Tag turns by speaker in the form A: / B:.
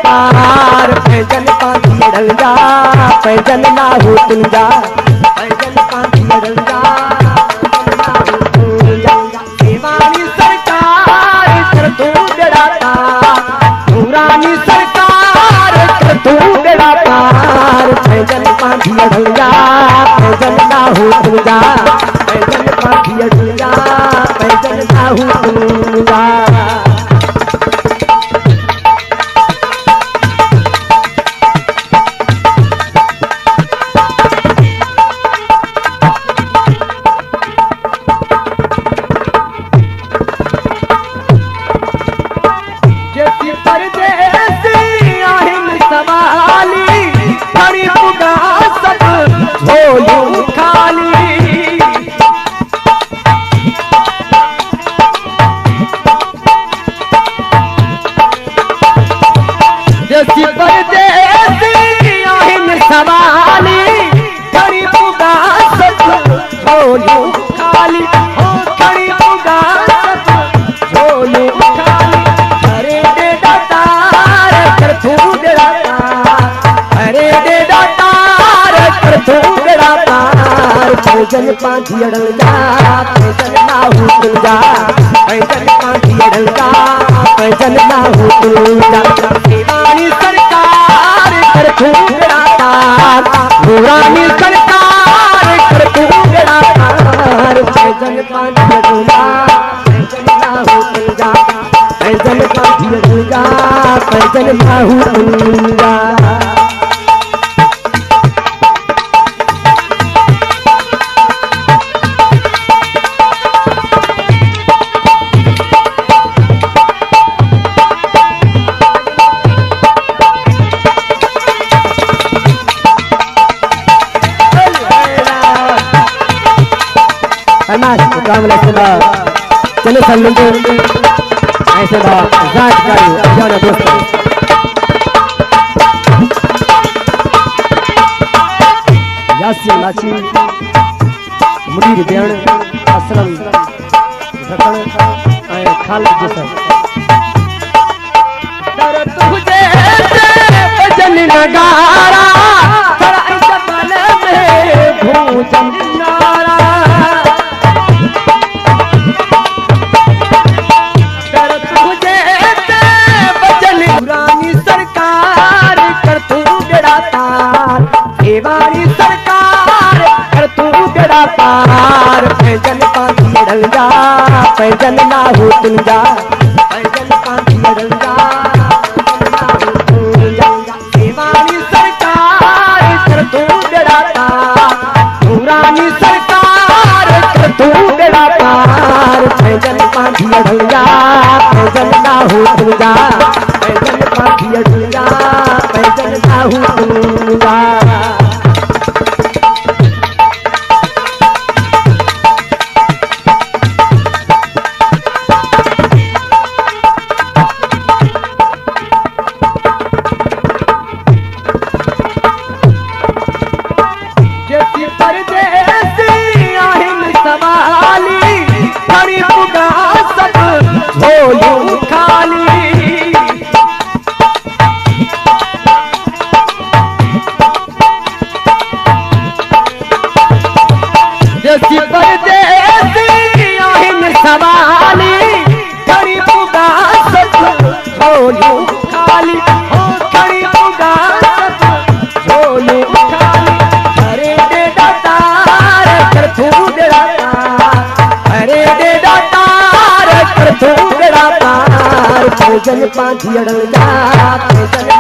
A: पार पैदल पांथी अड़ल जा पैदल ना हो तुम जा पैदल पांथी अड़ल जा सेवानी सरकार कर तू बेड़ा पार नूरानी सरकार कर तू बेड़ा पार पैदल पांथी अड़ल जा पैदल ना हो तुम जा पैदल पांथी अड़ल जा पैदल ना हो तुम जा पैदल पांथी अड़ल जा पैदल ना हो तुम जा पैदल पांथी अड़ल जा पैदल ना हो तुम जा सेवानी सरकार कर तू बेड़ा पार नूरानी सरकार कर तू बेड़ा पार पैदल पांथी अड़ल जा पैदल ना हो तुम जा पैदल पांथी अड़ल जा पैदल ना हो तुम जा चलो सल्लू ऐसे जांच करो जाना दोस्तों यासीन लाची मुदीर बेण असलम ढकण ऐं खालिद जैसा दर तुझे भजन नगारा थड़ा जबल में भूजन नारा सेवानी सरकार कर तू बेड़ा पार पैदल पांथी अड़ल जा पैदल ना हो तुम जा पैदल पांथी अड़ल जा सेवानी सरकार कर तू बेड़ा पार नूरानी सरकार कर तू बेड़ा पार पैदल पांथी अड़ल जा पैदल ना हो तुम जा पैदल पांथी अड़ल जा पैदल ना हो तुम जा पैदल पांथी अड़ल जा पैदल